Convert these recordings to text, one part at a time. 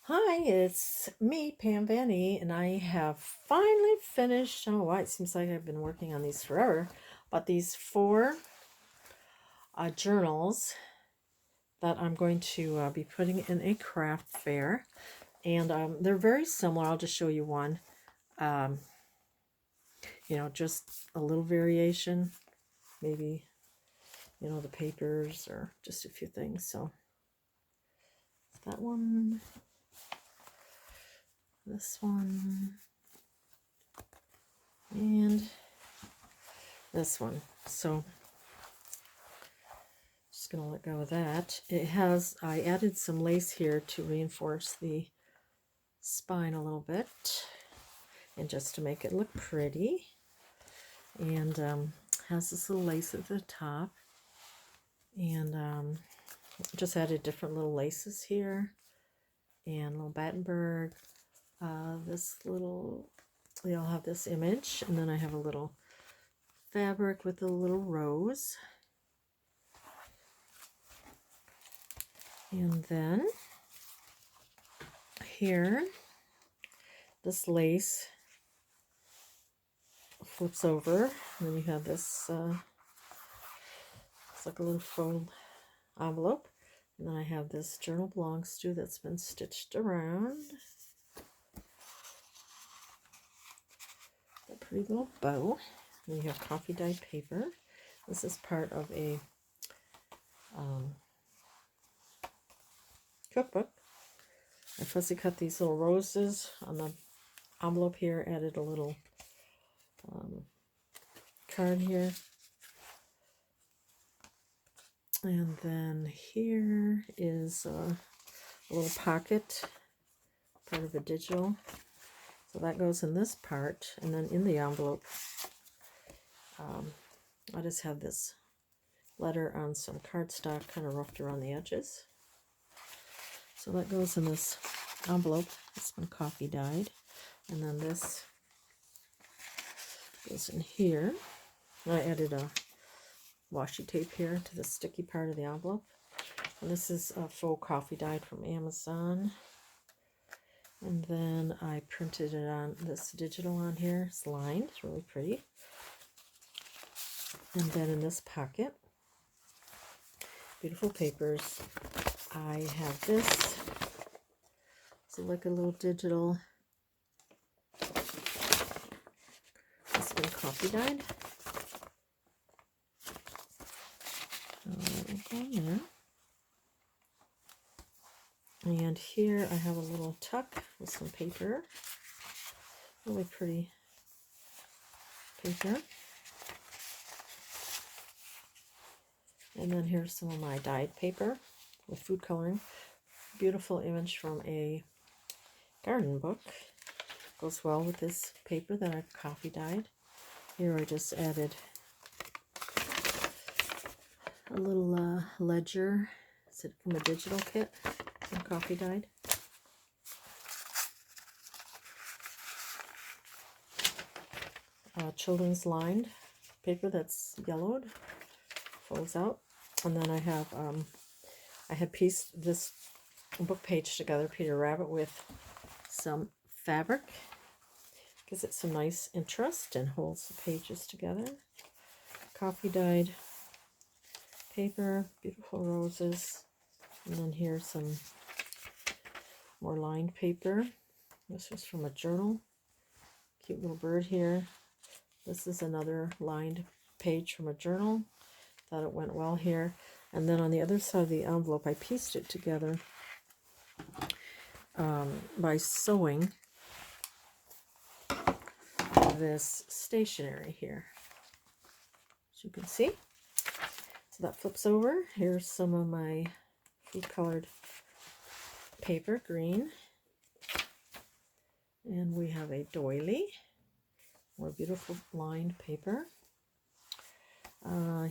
Hi, it's me, Pam VanEe, and I have finally finished. I don't know why it seems like I've been working on these forever, but these four journals that I'm going to be putting in a craft fair, and they're very similar. I'll just show you one. Um, just a little variation, maybe the papers or just a few things. So that one, this one, and this one. So just gonna let go of that. I added some lace here to reinforce the spine a little bit and just to make it look pretty. And has this little lace at the top, and just added different little laces here and little Battenberg. This little, they all have this image, and then I have a little fabric with a little rose. And then here, this lace flips over, and then you have this, it's like a little faux envelope. And then I have this Journal Belongs To that's been stitched around. A pretty little bow. And you have coffee dyed paper. This is part of a cookbook. I fussy cut these little roses on the envelope here, added a little card here. And then here is a little pocket, part of a digital. So that goes in this part, and then in the envelope, I just have this letter on some cardstock, kind of roughed around the edges. So that goes in this envelope. It's been coffee dyed. And then this goes in here. I added a washi tape here to the sticky part of the envelope. And this is a faux coffee dyed from Amazon. And then I printed it on this digital on here. It's lined. It's really pretty. And then in this pocket, beautiful papers, I have this. It's like a little digital. It's been coffee dyed. That will go in there. And here I have a little tuck with some paper. Really pretty paper. And then here's some of my dyed paper with food coloring. Beautiful image from a garden book. Goes well with this paper that I've coffee dyed. Here I just added a little ledger. It's from a digital kit. Some coffee dyed. Children's lined paper that's yellowed. Folds out. And then I have I had pieced this book page together, Peter Rabbit, with some fabric. Gives it some nice interest and holds the pages together. Coffee dyed paper, beautiful roses. And then here's some more lined paper. This was from a journal. Cute little bird here. This is another lined page from a journal. Thought it went well here. And then on the other side of the envelope, I pieced it together by sewing this stationery here, as you can see. So that flips over. Here's some of my food colored paper, green. And we have a doily, more beautiful lined paper.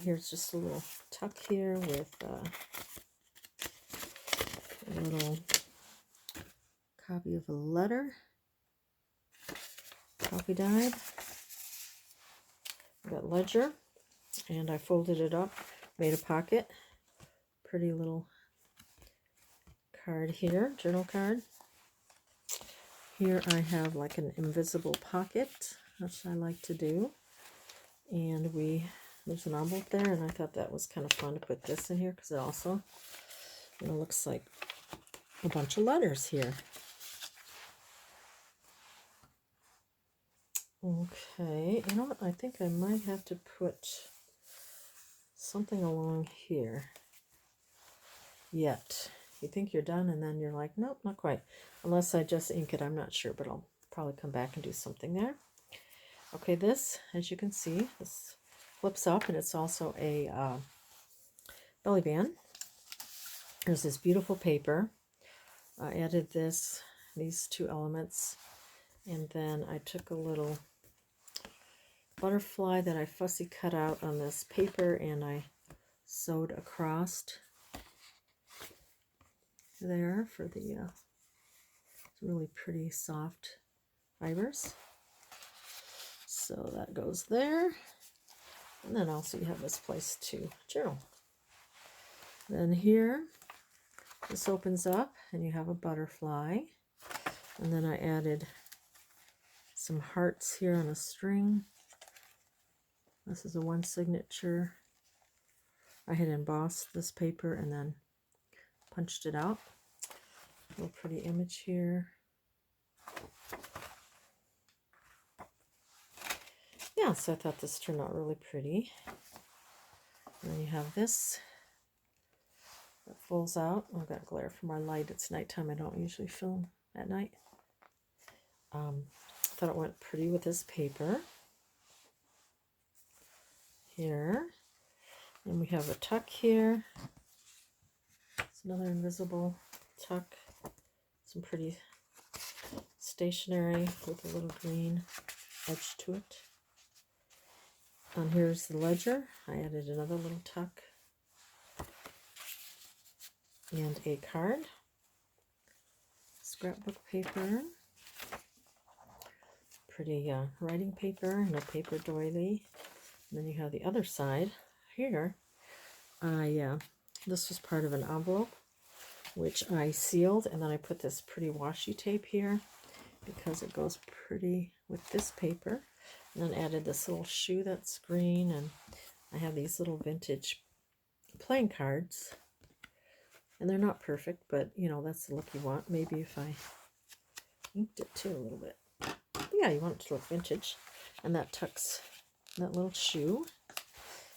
Here's just a little tuck here with a little copy of a letter, coffee dyed. Got ledger, and I folded it up, made a pocket. Pretty little card here, journal card. Here I have like an invisible pocket, which I like to do. And there's an envelope there, and I thought that was kind of fun to put this in here because it also, looks like a bunch of letters here. Okay, you know what? I think I might have to put something along here. Yet. You think you're done, and then you're like, nope, not quite. Unless I just ink it, I'm not sure, but I'll probably come back and do something there. Okay, this, as you can see, this flips up, and it's also a belly band. There's this beautiful paper. I added these two elements, and then I took a little butterfly that I fussy cut out on this paper, and I sewed across there for the really pretty soft fibers. So that goes there. And then also you have this place to journal. Then here, this opens up and you have a butterfly. And then I added some hearts here on a string. This is a one signature. I had embossed this paper and then punched it out. A little pretty image here. Yeah, so I thought this turned out really pretty. And then you have this that folds out. I've got glare from our light. It's nighttime. I don't usually film at night. Thought it went pretty with this paper. Here. And we have a tuck here. It's another invisible tuck. Some pretty stationery with a little green edge to it. And here's the ledger. I added another little tuck and a card. Scrapbook paper. Pretty writing paper, no paper doily. And then you have the other side here. This was part of an envelope, which I sealed, and then I put this pretty washi tape here because it goes pretty with this paper. And then added this little shoe that's green, and I have these little vintage playing cards. And they're not perfect, but that's the look you want. Maybe if I inked it too a little bit. But yeah, you want it to look vintage. And that tucks that little shoe.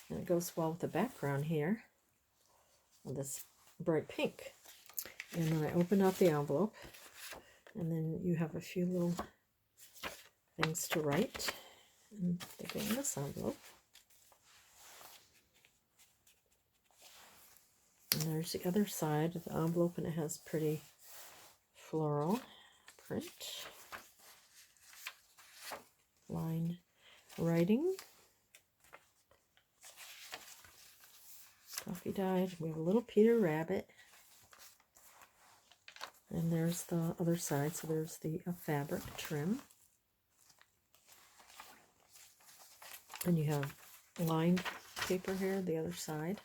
And it goes well with the background here. With this bright pink. And then I open up the envelope. And then you have a few little things to write. And they go in this envelope. And there's the other side of the envelope, and it has pretty floral print. Line writing. Coffee dyed. We have a little Peter Rabbit. And there's the other side. So there's the fabric trim. And you have lined paper here, the other side.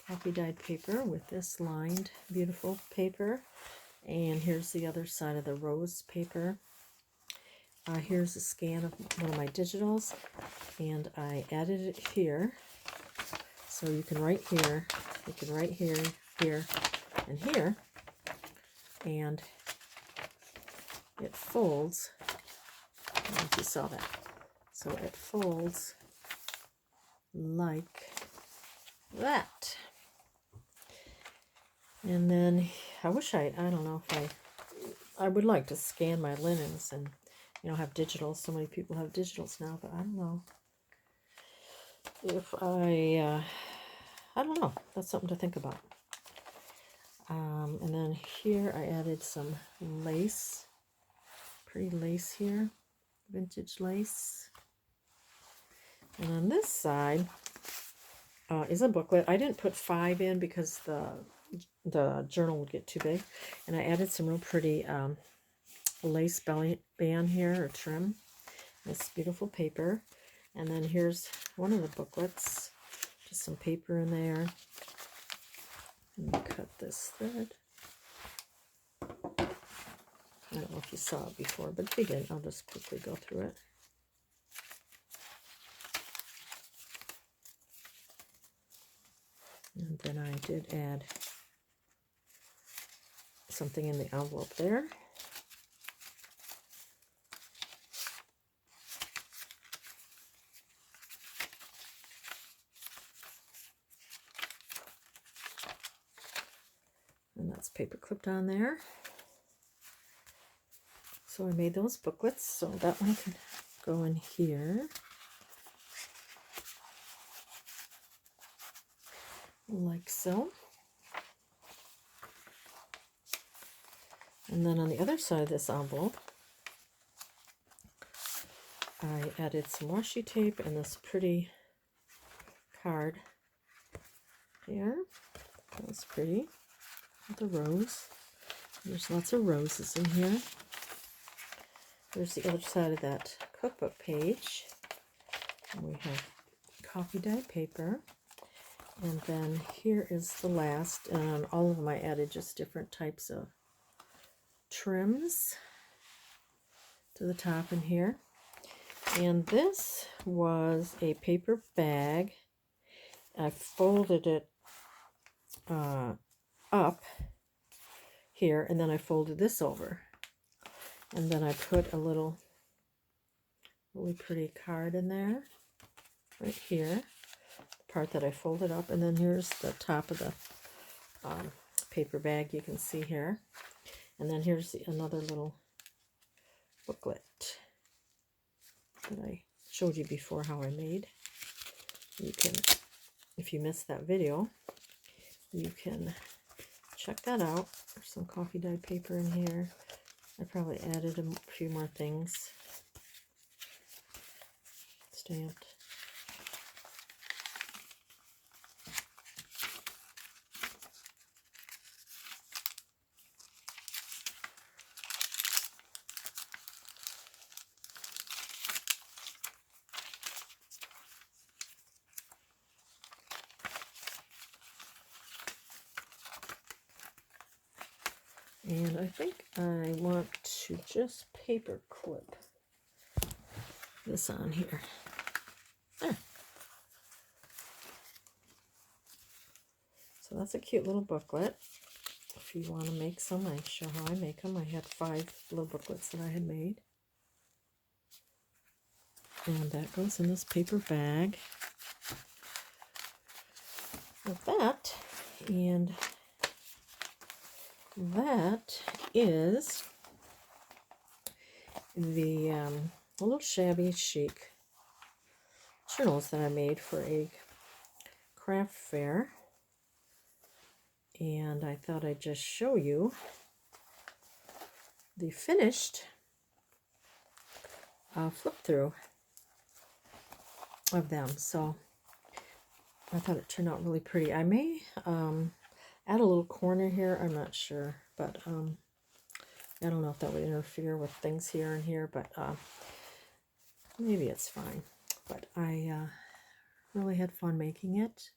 Coffee dyed paper with this lined beautiful paper. And here's the other side of the rose paper. Here's a scan of one of my digitals. And I added it here. So you can write here. You can write here, here, and here. And it folds. I don't know if you saw that. So it folds like that. And then I wish I don't know if I would like to scan my linens and, have digitals. So many people have digitals now, but I don't know if I don't know. That's something to think about. And then here I added some lace, pretty lace here, vintage lace. And on this side is a booklet. I didn't put 5 in because the journal would get too big. And I added some real pretty lace belly band here, or trim. This beautiful paper. And then here's one of the booklets. Just some paper in there. And cut this thread. I don't know if you saw it before, but if you didn't, I'll just quickly go through it. And then I did add something in the envelope there. And that's paper clipped on there. So I made those booklets, so that one can go in here. Like so. And then on the other side of this envelope, I added some washi tape and this pretty card here. That's pretty. With a rose. There's lots of roses in here. There's the other side of that cookbook page. And we have coffee dyed paper. And then here is the last. And on all of them I added just different types of trims to the top in here. And this was a paper bag. I folded it up here, and then I folded this over, and then I put a little really pretty card in there right here, the part that I folded up. And then here's the top of the paper bag, you can see here. And then here's another little booklet that I showed you before how I made. You can, if you missed that video, you can check that out. There's some coffee dyed paper in here. I probably added a few more things. Stamped. And I think I want to just paper clip this on here. There. So that's a cute little booklet. If you want to make some, I show how I make them. I had 5 little booklets that I had made. And that goes in this paper bag. Like that. And that is the little shabby chic journals that I made for a craft fair. And I thought I'd just show you the finished flip through of them. So I thought it turned out really pretty. I may add a little corner here, I'm not sure, but I don't know if that would interfere with things here and here, but maybe it's fine. But I really had fun making it,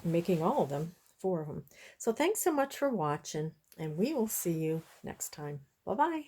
making all of them, 4 of them. So thanks so much for watching, and we will see you next time. Bye-bye.